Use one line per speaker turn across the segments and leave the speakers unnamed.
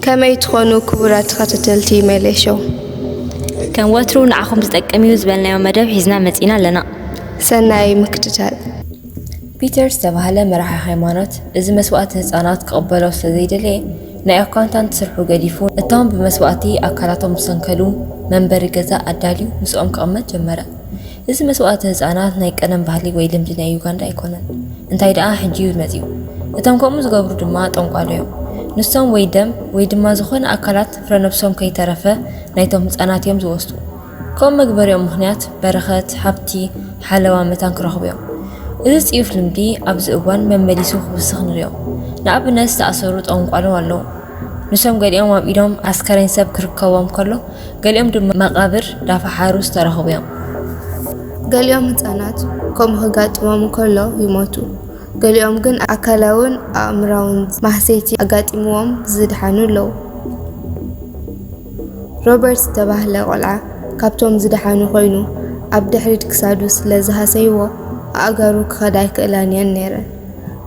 كما يتخونوا كبرات خاتتلتي ميليشو
كان واترو نعخم تتقميو زبالنا يوم مدب حزنا متينا لنا
سناي مكتتال
بيتر استبهله مرح هيمانات إذا مسوقات هزانات كقبلوا سلزيدلي ناي أكانتان تسرحو قديفون التام بمسوقاتي أكلاتهم سنكلو منبر جزاء أداليو مسؤوم كأمت جمرة إذا مسوقات هزانات ناي كأنم بحلي ويلم جنا يوغاندا يكونن انتاي دقا حجيو مزيو التام كأمز قبرو دماء تنقاليو نسوم ويدم ما زخون أكلات فرنبسوم كي ترفه نايتهم هزانات يوم زوستو كم مقبر يوم مهنات برخات حبتي حلوة متان كرخبيو إذا سيف لمدي أبز أوان من مليسو خبصخن اليوم نعب الناس تأثروا أنقالوا والله نسوم قال يوم أبيدهم عسكرين سب كركوام كله قال يوم دم مقابر دافع حاروس ترهوا بيوم
قال يوم هتانات كم هجات وام كله يموتوا قال يوم جن أكلون أمراون محسيتي أجات إموام زد حنو لو روبرت تبهله قلعة كابتوم زد حنو خينو عبد حريت كسادوس لزها سيوا أجارو خدايك إلانيان نيرن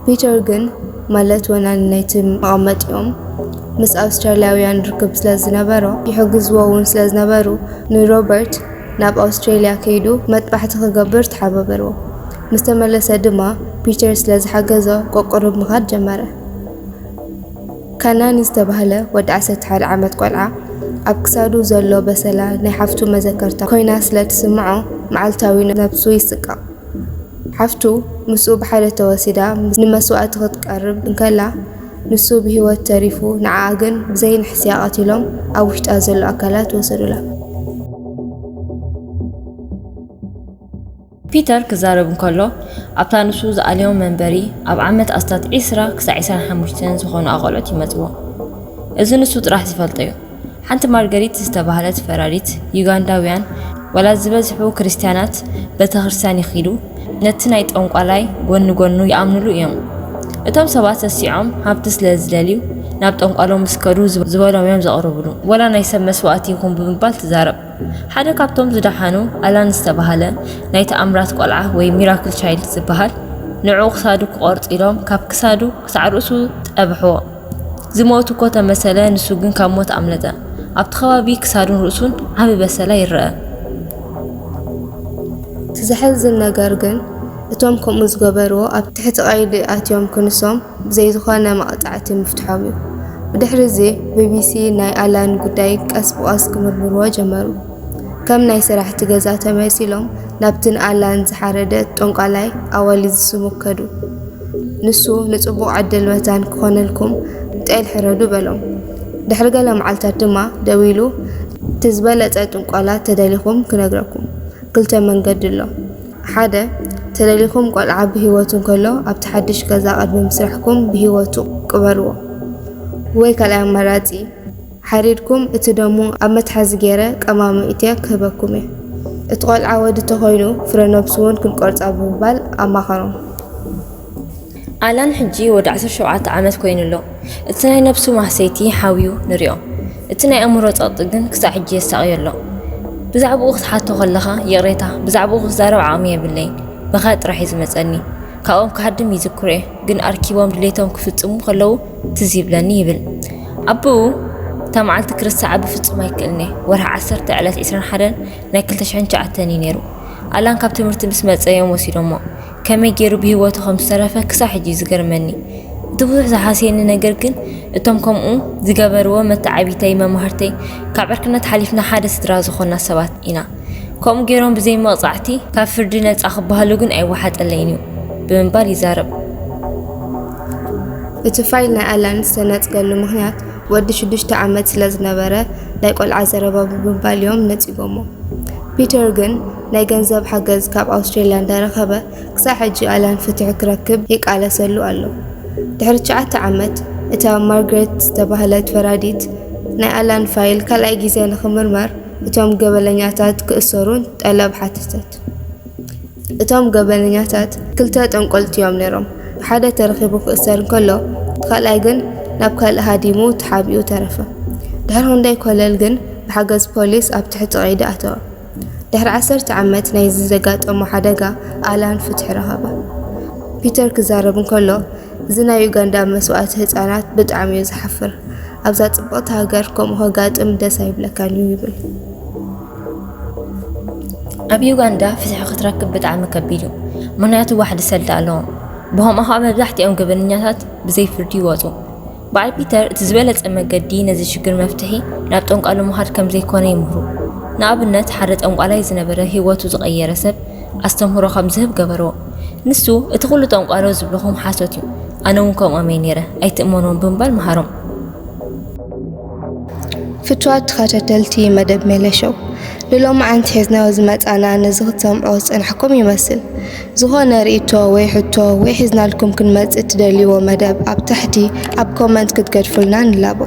بيتر جن مالت ونان نيتم مقامت يوم مس أسترالياويان ركب سلازنبرو يحجز وون سلازنبرو روبرت ناب أستراليا كيدو متبحث خجبر تحببرو مستملة دما بيتر سلاز حجزه قرب مخاد جمرة كانان استبهله ودعست حال عمد قلعة أبكسادو زلو بسلا نحفتو مذكرتا كوينا سلات سمعو معلتاوي نفسو يسقع حفتو مسؤ بحالة توسيدا نمسوقات تقرب انكلا نسو بهوات تاريفو نعاقن بزين حسياقات لهم أو اشتازل أكلات وصلوا له
بيتر كزارب كله أبطا نسو زقاليوم منبري أب عمت أستات عسرة كسعيسان حموشتين زخون أغلوتي مزوه إذا نسو راح تفلطيو حانت مارغريت استبهلت فراريت يوغانداويان ولا زبزحو كريستيانات بتخرسان يخيلو نتنايت أنقالاي غنو يأمنلو يوم እቶም ሰባት ተሲዖም ሃብቲ ስለዝደልዩ ናብ ጠንቋሎም ምስከዱ ዝበሎም እዮም ዘቕርብሉ ወላ ናይ ሰብ መስዋዕቲ ይኹን ብምባል ትዛረብ ሓደ ካብቶም ዝደሓኑ ኣላን ዝተባሃለ ናይ ተኣምራት ቆልዓ ወይ ሚራክል ቻይልድ ዝበሃል ንዑ ክሳዱ ክቆርፅ ኢሎም ካብ ክሳዱ ክሳዕ ርእሱ ጠብሕዎ ዝሞቱ እኮ ተመሰለ ንሱ ግን ካብ ሞት ኣምለጠ ኣብቲ ከባቢ ክሳዱን ርእሱን ዓቢ በሰላ ይረአ
ትዝሕዝን ነገር ግን እቶም ከምኡ ዝገበርዎ ኣብ ትሕቲ ቀይዲ ኣትዮም ክንሶም ብዘይ ዝኾነ መቕጣዕቲ ምፍትሖም እዩ ብድሕሪ እዚ ቢቢሲ ናይ ኣላን ጉዳይ ቀስ ብቐስ ክምርምርዎ ጀመሩ ከም ናይ ስራሕቲ ገዛ ተመሲሎም ናብትን ኣላን ዝሓረደ ጠንቋላይ ኣዋሊ ዝስሙከዱ ንሱ ንፅቡቕ ዕድል መታን ክኾነልኩም ጤል ሕረዱ በሎም ድሕሪ ገለ መዓልታት ድማ ደው ኢሉ ትዝበለፀ ጥንቋላ ተደሊኹም ክነግረኩም ክልተ መንገዲ ኣሎ ሓደ ተደሊኹም ቆልዓ ብሂወቱን ከሎ ኣብ ተሓድሽ ገዛ ቀድሚ ምስራሕኩም ብሂወቱ ቅበርዎ ወይ ካልኣይ ኣማራፂ ሓሪድኩም እቲ ደሙ ኣብ መትሓዚ ገይረ ቀማሚ እትየ ክህበኩም እየ እቲ ቆልዓ ወዲ ተኮይኑ ፍረ ነብሱ እውን ክንቆርፃ ብምባል ኣማኸሮም
ኣላን ሕጂ ወዲ 17 ዓመት ኮይኑሎ እቲ ናይ ነብሱ ማህሰይቲ ሓዊዩ ንሪኦ እቲ ናይ ኣእምሮ ፀቕጢ ግን ክሳዕ ሕጂ የሳቕዮ ኣሎ ብዛዕባኡ ክትሓቶ ከለኻ የቕሬታ ብዛዕባኡ ክዛረብ ዓቕሚ የብለይን በኻ ጥራሕ ዝመፀኒ ካብኦም ክሃድም ይዝክሮ እየ ግን ኣርኪቦም ድሌቶም ክፍፅሙ ከለዉ ትዝ ይብለኒ ይብል ኣቦኡ እታ መዓልቲ ክርስዓዕ ብፍፁም ኣይክእልኒ ወርሒ 10 ዕለት 21 ናይ 2009 እዩ ነይሩ ኣላን ካብ ትምህርቲ ምስ መፀ እዮም ወሲዶሞ ከመይ ገይሩ ብሂወቱ ከም ዝተረፈ ክሳዕ ሕጂ ዝገርመኒ እቲ ብዙሕ ዝሓስየኒ ነገር ግን እቶም ከምኡ ዝገበርዎ መተዓቢተይ መምሃርተይ ካብ ዕርክነት ሓሊፍና ሓደ ስድራ ዝኾና ሰባት ኢና ከምኡ ገይሮም ብዘይ መቕፃዕቲ ካብ ፍርዲ ነፃ ክበሃሉ ግን ኣይወሓጠለይን እዩ ብምባል ይዛረብ
እቲ ፋይል ናይ ኣላን ዝተነፅገሉ ምክንያት ወዲ 6 ዓመት ስለ ዝነበረ ናይ ቆልዓ ዘረባ ብምባል እዮም ነፂጎሞ ፒተር ግን ናይ ገንዘብ ሓገዝ ካብ ኣውስትራልያ እንዳረኸበ ክሳዕ ሕጂ ኣላን ፍትሒ ክረክብ ይቃለሰሉ ኣሎ ድሕሪ 9 ዓመት እታ ማርግሬት ዝተባህለት ፈራዲት ናይ ኣላን ፋይል ካልኣይ ግዜ ንኽምርመር እቶም ገበለኛታት ክእሰሩን ጠለብ ሓተተት እቶም ገበለኛታት ክልተ ጠንቆልቲ እዮም ነይሮም ሓደ ተረኺቡ ክእሰር እንከሎ ካልኣይ ግን ናብ ካልእ ሃዲሙ ተሓቢኡ ተረፈ ድሕሪ ክንደይ ኮለል ግን ብሓገዝ ፖሊስ ኣብ ትሕቲ ቀይዲ ኣተወ ድሕሪ 10 ዓመት ናይ ዘጋጠሞ ሓደጋ ኣላን ፍትሒ ረኸበ ፒተር ክዛረብ እንከሎ እዚ ናይ ዩጋንዳ መስዋዕቲ ህፃናት ብጣዕሚ እዩ ዝሓፍር ኣብዛ ጽብቕቲ ሃገር ከምኡ ከጋጥም ደስ ኣይብለካን እዩ ይብል።
ኣብ ዩጋንዳ ፍትሒ ክትረክብ ብጣዕሚ ከቢድ እዩ። ምክንያቱ ዋሕዲ ሰልቲ ኣለዎ። ብኸምኡ ከዓ መብዛሕትኦም ገበነኛታት ብዘይ ፍርዲ ይወፁ። በዓል ፒተር እቲ ዝበለፀ መገዲ ነዚ ሽግር መፍትሒ ናብ ጠንቋሎ ምኻድ ከም ዘይኮነ ይምህሩ። ንኣብነት ሓደ ጠንቋላይ ዝነበረ ህይወቱ ዝቐየረ ሰብ ኣስተምህሮ ከም ዝህብ ገበርዎ። ንሱ እቲ ኩሉ ጠንቋሎ ዝብልኹም ሓሶት እዩ፣ ኣነ እውን ከምኦም እየ ነይረ ኣይትእመኖም ብምባል መሃሮም።
ፍትዋት ተኸታተልቲ መደብ ሜለሾው ልሎም ዓንቲ ሒዝናዮ ዝመፃና ነዚ ክትሰምዖ ዝፀናሕኩም ይመስል። ዝኾነ ርእቶ ወይ ሕቶ ወይ ሒዝናልኩም ክንመፅእ ትደልይዎ መደብ ኣብ ታሕቲ ኣብ ኮመንት ክትገድፉልና ንላቦ።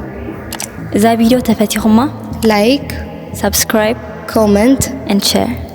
እዛ ቪድዮ ተፈቲኹማ
ላይክ፣
ሰብስክራይብ፣
ኮመንት
and share